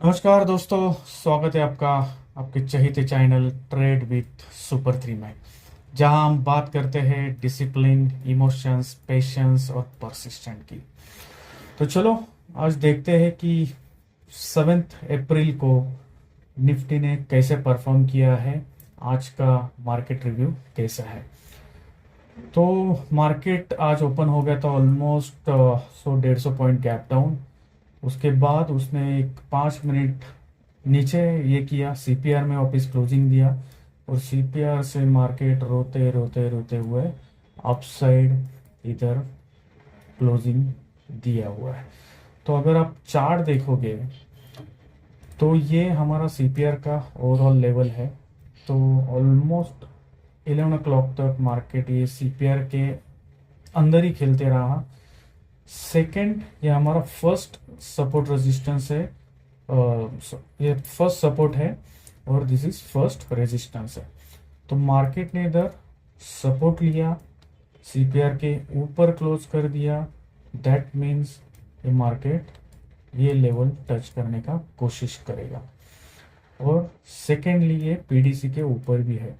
नमस्कार दोस्तों, स्वागत है आपका आपके चहीते channel trade with super three में, जहां हम बात करते हैं डिसिप्लिन, इमोशंस, पेशेंस और परसिस्टेंट की। तो चलो आज देखते हैं कि 7 अप्रैल को निफ्टी ने कैसे परफॉर्म किया है। आज का मार्केट रिव्यू कैसा है। तो मार्केट आज ओपन हो गया था ऑलमोस्ट 100-150 पॉइंट गैप डाउन। उसके बाद उसने एक 5 मिनट नीचे ये किया, सीपीआर में वापस क्लोजिंग दिया और सीपीआर से मार्केट रोते रोते रोते हुए अपसाइड इधर क्लोजिंग दिया हुआ है। तो अगर आप चार्ट देखोगे तो ये हमारा सीपीआर का ओवरऑल लेवल है। तो ऑलमोस्ट 11 o'clock तक मार्केट ये सीपीआर के अंदर ही खेलते रहा। सेकंड, ये हमारा फर्स्ट सपोर्ट रेजिस्टेंस है। ये फर्स्ट सपोर्ट है और दिस इज फर्स्ट रेजिस्टेंस है। तो मार्केट ने इधर सपोर्ट लिया, सीपीआर के ऊपर क्लोज कर दिया। दैट मीन्स ये मार्केट ये लेवल टच करने का कोशिश करेगा। और सेकेंडली ये पीडीसी के ऊपर भी है,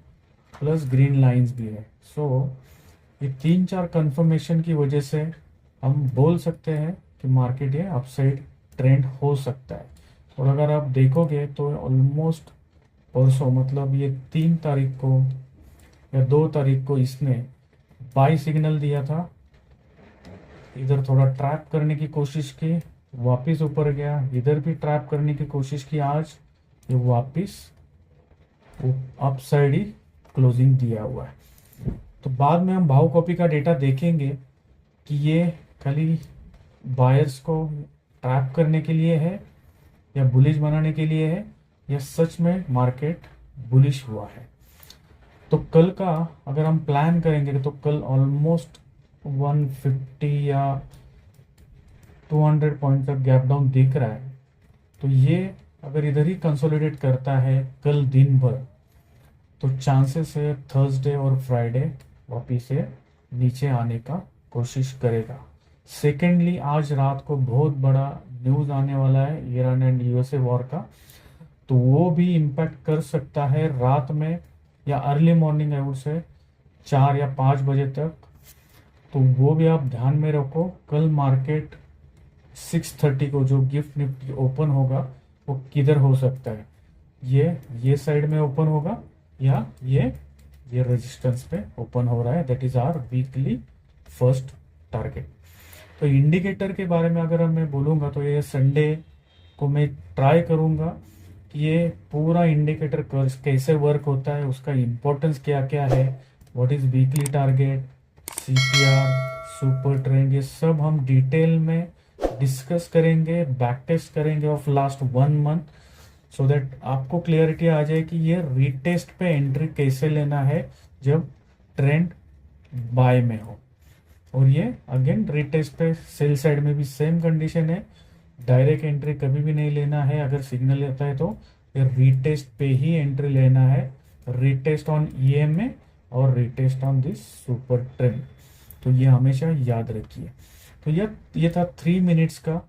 प्लस ग्रीन लाइंस भी है। सो ये 3-4 कंफर्मेशन की वजह से हम बोल सकते हैं कि मार्केट ये अपसाइड ट्रेंड हो सकता है। और अगर आप देखोगे तो ऑलमोस्ट परसों, मतलब ये 3 तारीख को या 2 तारीख को इसने बाई सिग्नल दिया था। इधर थोड़ा ट्रैप करने की कोशिश की, वापस ऊपर गया, इधर भी ट्रैप करने की कोशिश की। आज ये वापस अपसाइड ही क्लोजिंग दिया हुआ है। तो बाद में हम भाव कॉपी का डेटा देखेंगे कि ये खाली बायर्स को ट्रैप करने के लिए है या बुलिश बनाने के लिए है या सच में मार्केट बुलिश हुआ है। तो कल का अगर हम प्लान करेंगे तो कल ऑलमोस्ट 150 या 200 पॉइंट तक गैप डाउन दिख रहा है। तो ये अगर इधर ही कंसोलिडेट करता है कल दिन भर, तो चांसेस है थर्सडे और फ्राइडे वापिस से नीचे आने का कोशिश करेगा। सेकेंडली, आज रात को बहुत बड़ा न्यूज़ आने वाला है ईरान एंड यूएसए वॉर का। तो वो भी इम्पैक्ट कर सकता है रात में या early morning, I would say 4 या 5 बजे तक। तो वो भी आप ध्यान में रखो। कल मार्केट 6:30 को जो गिफ्ट निफ्टी ओपन होगा वो किधर हो सकता है। ये साइड में ओपन होगा या ये रेजिस्टेंस पे ओपन हो रहा है। That is our weekly first target. तो इंडिकेटर के बारे में अगर मैं बोलूँगा तो ये संडे को मैं ट्राई करूँगा कि ये पूरा इंडिकेटर कैसे वर्क होता है, उसका इम्पोर्टेंस क्या क्या है, what is weekly target, CPR, super trend, ये सब हम डिटेल में डिस्कस करेंगे, बैक टेस्ट करेंगे of last 1 month, so that आपको क्लियरिटी आ जाए कि ये रीटेस्ट पे एंट्री कैसे लेना है जब ट्रेंड बाय में हो। और ये अगेन रीटेस्ट पे सेल साइड में भी सेम कंडीशन है। डायरेक्ट एंट्री कभी भी नहीं लेना है। अगर सिग्नल लेता है तो ये रीटेस्ट पे ही एंट्री लेना है, रीटेस्ट ऑन ईएमए और retest on this super trend. तो ये हमेशा याद रखिए। तो ये था 3 मिनट्स का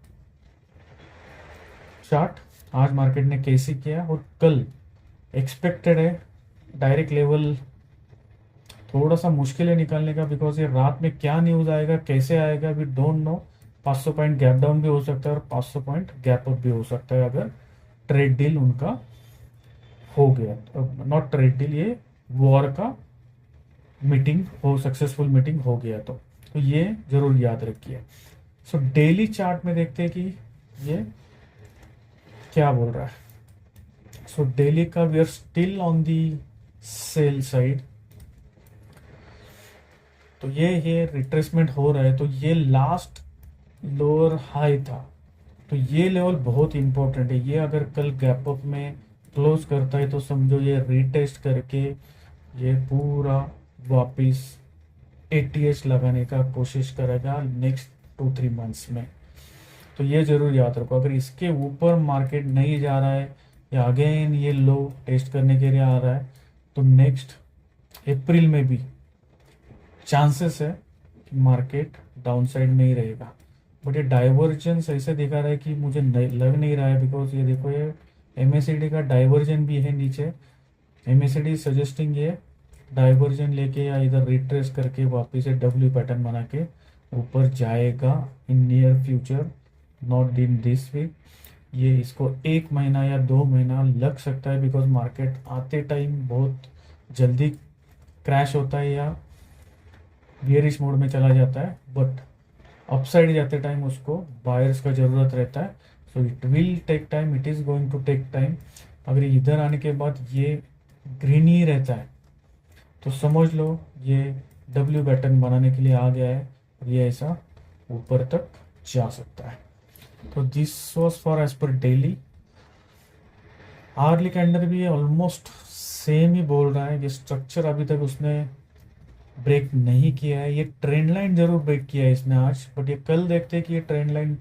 चार्ट। आज मार्केट ने कैसे किया और कल एक्सपेक्टेड है डायरेक्ट लेवल थोड़ा सा मुश्किल है निकालने का, बिकॉज ये रात में क्या न्यूज़ आएगा, कैसे आएगा, we don't know. 500 point gap down भी हो सकता है और 500 पॉइंट गैप अप भी हो सकता है अगर ट्रेड डील उनका हो गया। नॉट ट्रेड डील, ये वॉर का मीटिंग हो, सक्सेसफुल मीटिंग हो गया तो ये जरूर याद रखिए। सो डेली चार्ट में देखते हैं कि ये क्या बोल रहा है। सो डेली का we are still on the sell side. तो ये रिट्रेसमेंट हो रहा है। तो ये लास्ट लोअर हाई था, तो ये लेवल बहुत इंपॉर्टेंट है। ये अगर कल गैप अप में क्लोज करता है तो समझो ये रीटेस्ट करके ये पूरा वापिस एटीएच लगाने का कोशिश करेगा नेक्स्ट 2-3 मंथ्स में। तो ये जरूर याद रखो। अगर इसके ऊपर मार्केट नहीं जा रहा है या अगेन ये लो टेस्ट करने के लिए आ रहा है तो नेक्स्ट अप्रैल में भी चांसेस है कि मार्केट डाउन साइड में ही रहेगा। बट ये डाइवर्जेंस ऐसे दिखा रहा है कि मुझे लग नहीं रहा है, बिकॉज ये देखो ये MACD का डाइवर्जन भी है नीचे। MACD सजेस्टिंग ये डाइवर्जन लेके या इधर रिट्रेस करके वापस से W पैटर्न बना के ऊपर जाएगा in near future, not in this week. ये इसको 1 महीना या 2 महीना लग सकता है, बिकॉज मार्केट आते टाइम बहुत जल्दी क्रैश होता है या बियरिश मोड में चला जाता है, बट अपसाइड जाते टाइम उसको बायर्स का ज़रूरत रहता है। So it will take time, it is going to take time. अगर इधर आने के बाद ये ग्रीन ही रहता है तो समझ लो ये W पैटर्न बनाने के लिए आ गया है, और ये ऐसा ऊपर तक जा सकता है। तो this was for as per daily. Early candle भी ऑलमोस्ट सेम ही बोल रहा है, ये स्ट्रक्चर अभी तक उसने ब्रेक नहीं किया है। ये ट्रेंड लाइन जरूर ब्रेक किया है इसने आज, बट ये कल देखते हैं कि ये ट्रेंड लाइन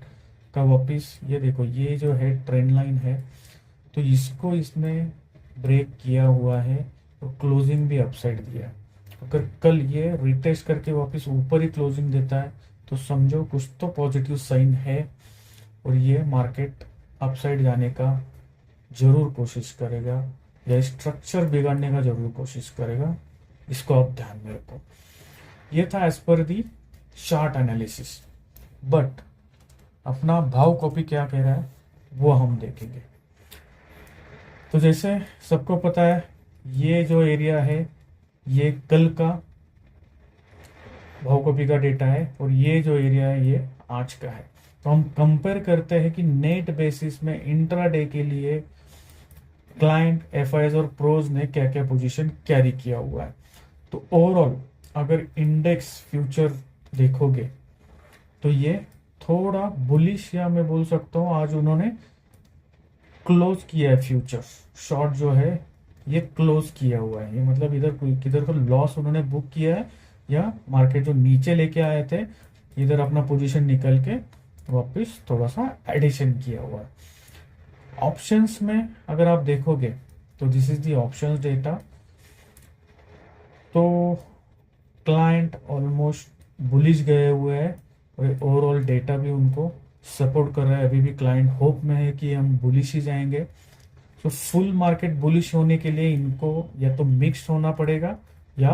का वापिस, ये देखो ये जो है ट्रेंड लाइन है, तो इसको इसने ब्रेक किया हुआ है और क्लोजिंग भी अपसाइड दिया है। अगर कल ये रिटेस्ट करके वापस ऊपर ही क्लोजिंग देता है तो समझो कुछ तो पॉजिटिव साइन है, और ये मार्केट अपसाइड जाने का जरूर कोशिश करेगा या स्ट्रक्चर बिगाड़ने का जरूर कोशिश करेगा। इसको आप ध्यान में रखो। ये था as per the chart analysis, but अपना भाव कॉपी क्या कह रहा है वो हम देखेंगे। तो जैसे सबको पता है ये जो एरिया है ये कल का भाव कॉपी का डेटा है, और ये जो एरिया है ये आज का है। तो हम कंपेयर करते हैं कि नेट बेसिस में इंट्राडे के लिए क्लाइंट, FIs और प्रोज ने क्या क्या पोजीशन कैरी किया हुआ है। तो ओवरऑल अगर इंडेक्स फ्यूचर देखोगे तो ये थोड़ा बुलिश, या मैं बोल सकता हूँ आज उन्होंने क्लोज किया है फ्यूचर शॉर्ट जो है ये क्लोज किया हुआ है। ये मतलब इधर किधर को लॉस उन्होंने बुक किया है, या मार्केट जो नीचे लेके आए थे इधर अपना पोजीशन निकल के वापस थोड़ा सा एडिशन किया हुआ है। ऑप्शंस में अगर आप देखोगे तो this is the options data. तो क्लाइंट ऑलमोस्ट बुलिश गए हुए हैं, और ओवरऑल डेटा भी उनको सपोर्ट कर रहा है। अभी भी क्लाइंट होप में है कि हम बुलिश ही जाएंगे। तो फुल मार्केट बुलिश होने के लिए इनको या तो मिक्स होना पड़ेगा या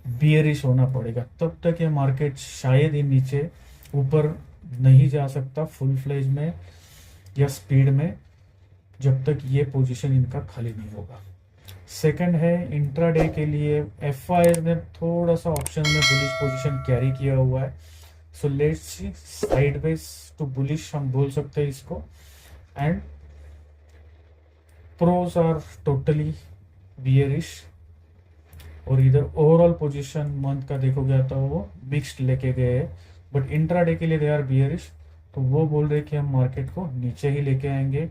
बियरिश होना पड़ेगा, तब तक ये मार्केट शायद ही नीचे ऊपर नहीं जा सकता फुल फ्लेज में या स्पीड में, जब तक ये पोजीशन इनका खाली नहीं होगा। सेकंड है इंट्राडे के लिए FI ने थोड़ा सा ऑप्शन में बुलिश पोजीशन कैरी किया हुआ है। So let's see sideways to bullish हम बोल सकते हैं इसको, and pros are totally bearish. और इधर ओवरऑल पोजीशन मंथ का देखोगे तो वो मिक्स्ड लेके गए हैं, बट इंट्राडे के लिए दे आर बियरिश। तो वो बोल रहे कि हम मार्केट को नीचे ही लेके आएंगे।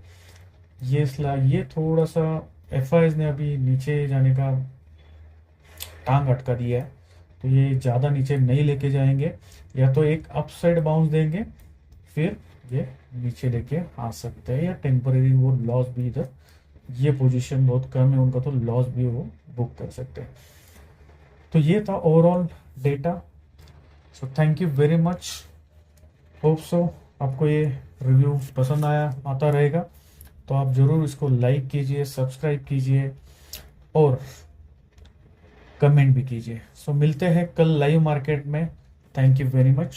ये थोड़ा सा FIs ने अभी नीचे जाने का टांग अटका दिया है, तो ये ज़्यादा नीचे नहीं लेके जाएंगे, या तो एक अपसाइड बाउंस देंगे फिर ये नीचे लेके आ सकते हैं, या टेम्परेरी वो लॉस भी इधर, ये पोजीशन बहुत कम है उनका तो लॉस भी वो बुक कर सकते हैं। तो ये था overall data. So thank you very much, hope so आपको ये रिव्यू पसंद आता रहेगा। तो आप ज़रूर इसको लाइक कीजिए, सब्सक्राइब कीजिए और कमेंट भी कीजिए। सो मिलते हैं कल लाइव मार्केट में। Thank you very much.